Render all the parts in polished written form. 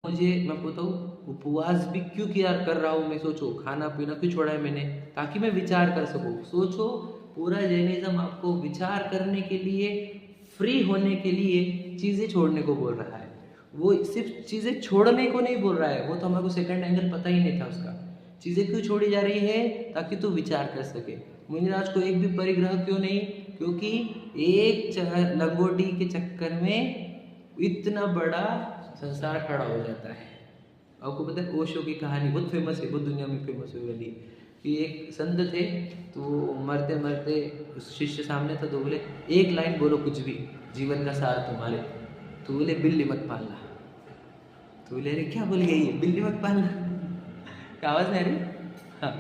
मुझे मैं बताऊँ उपवास भी क्यों किया कर रहा हूँ मैं। सोचो खाना पीना क्यों छोड़ा है मैंने, ताकि मैं विचार कर सकूँ। सोचो पूरा जैनिज्म आपको विचार करने के लिए, फ्री होने के लिए चीज़ें छोड़ने को बोल रहा है। वो सिर्फ चीज़ें छोड़ने को नहीं बोल रहा है, वो तो हमारे को सेकंड एंगल पता ही नहीं था उसका। चीज़ें क्यों छोड़ी जा रही है, ताकि तू विचार कर सके। मुनिराज को एक भी परिग्रह क्यों नहीं, क्योंकि एक लंगोटी के चक्कर में इतना बड़ा संसार खड़ा हो जाता है। आपको पता है ओशो की कहानी बहुत फेमस है, बहुत दुनिया में फेमस हुई वाली, कि एक संत थे तो मरते मरते उस शिष्य सामने था, तो बोले एक लाइन बोलो कुछ भी जीवन का सार तुम्हारे। तो बोले बिल्ली मत पालना। तो बोले अरे क्या बोल गई ये, बिल्ली मत पालना क्या आवाज़ नहीं आ रही? हाँ,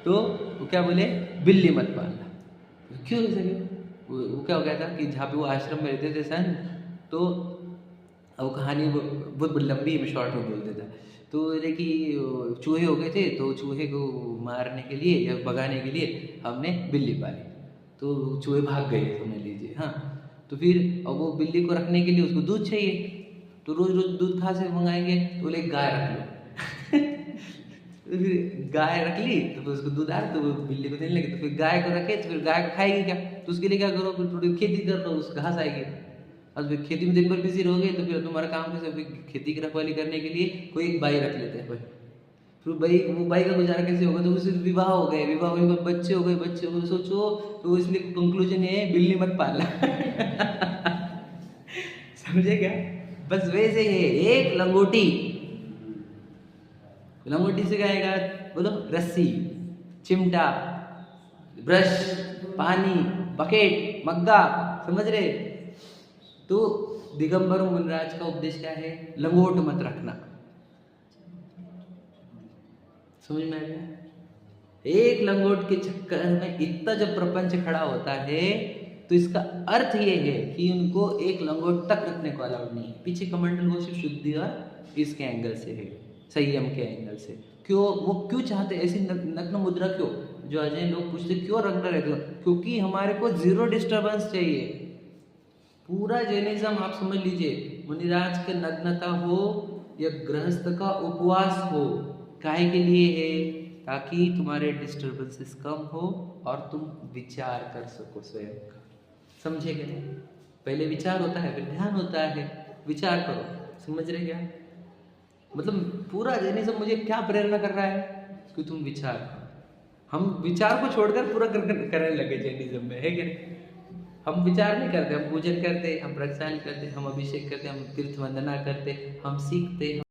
तो वो क्या बोले, बिल्ली मत पालना। क्यों ऐसा क्यों? वो क्या हो गया था कि जहाँ पे वो आश्रम में रहते थे संत, तो वो कहानी बहुत लंबी है, मैं शॉर्ट में बोल देता। तो बोले कि चूहे हो गए थे, तो चूहे को मारने के लिए या भगाने के लिए हमने बिल्ली पाली। तो चूहे भाग गए समझ लीजिए। हाँ, तो फिर अब वो बिल्ली को रखने के लिए उसको दूध चाहिए, तो रोज़ रोज़ दूध कहाँ से मंगाएंगे? तो बोले गाय रख लो तो फिर गाय रख ली, तो फिर उसको दूध आ रहा, तो वो बिल्ली को देने लगे। तो फिर गाय को रखे, तो फिर गाय को खाएगी क्या? तो उसके लिए क्या करो, फिर थोड़ी खेती कर लो, उसको घास आएगी। और फिर खेती में दिन भर बिजी रहोगे, तो फिर तुम्हारा काम कैसे? फिर खेती की रखवाली करने के लिए कोई एक बाई रख लेते हैं भाई। फिर भाई वो बाई का गुजारा कैसे होगा? तो उससे विवाह हो गए, विवाह होने के बाद बच्चे हो गए, बच्चे हो गए, सोचो। तो इसलिए कंक्लूजन ये है, बिल्ली मत पालना समझे क्या? बस वैसे ही एक लंगोटी, लंगोटी से क्या आएगा? बोलो, रस्सी, चिमटा, ब्रश, पानी, बकेट, मग्गा, समझ रहे? तो दिगंबर मुनिराज का उपदेश क्या है? लंगोट मत रखना। समझ में आ गया? एक लंगोट के चक्कर में इतना जब प्रपंच खड़ा होता है, तो इसका अर्थ ये है कि उनको एक लंगोट तक रखने को अलाउड नहीं है। पीछे कमंडल वो सिर्फ शुद्धि और इसके एंगल से है, संयम के एंगल से। क्यों वो क्यों चाहते ऐसी नग्न मुद्रा? क्यों? जो अजय लोग पूछते क्यों रखना रहते हो? क्योंकि हमारे को जीरो डिस्टर्बेंस चाहिए। पूरा जैनिज्म आप समझ लीजिए, मुनिराज के नग्नता हो या गृहस्थ का उपवास हो, काहे के लिए है? ताकि तुम्हारे डिस्टर्बेंसेस कम हो और तुम विचार कर सको स्वयं का। समझे क्या? पहले विचार होता है, फिर ध्यान होता है। विचार करो, समझ रहे क्या? मतलब पूरा जैनिज्म मुझे क्या प्रेरणा कर रहा है कि तुम विचार करो। हम विचार को छोड़कर पूरा करने लगे जैनिज्म में, है क्या? हम विचार नहीं करते, हम पूजन करते, हम प्रक्षालन करते, हम अभिषेक करते, हम तीर्थ वंदना करते, हम सीखते।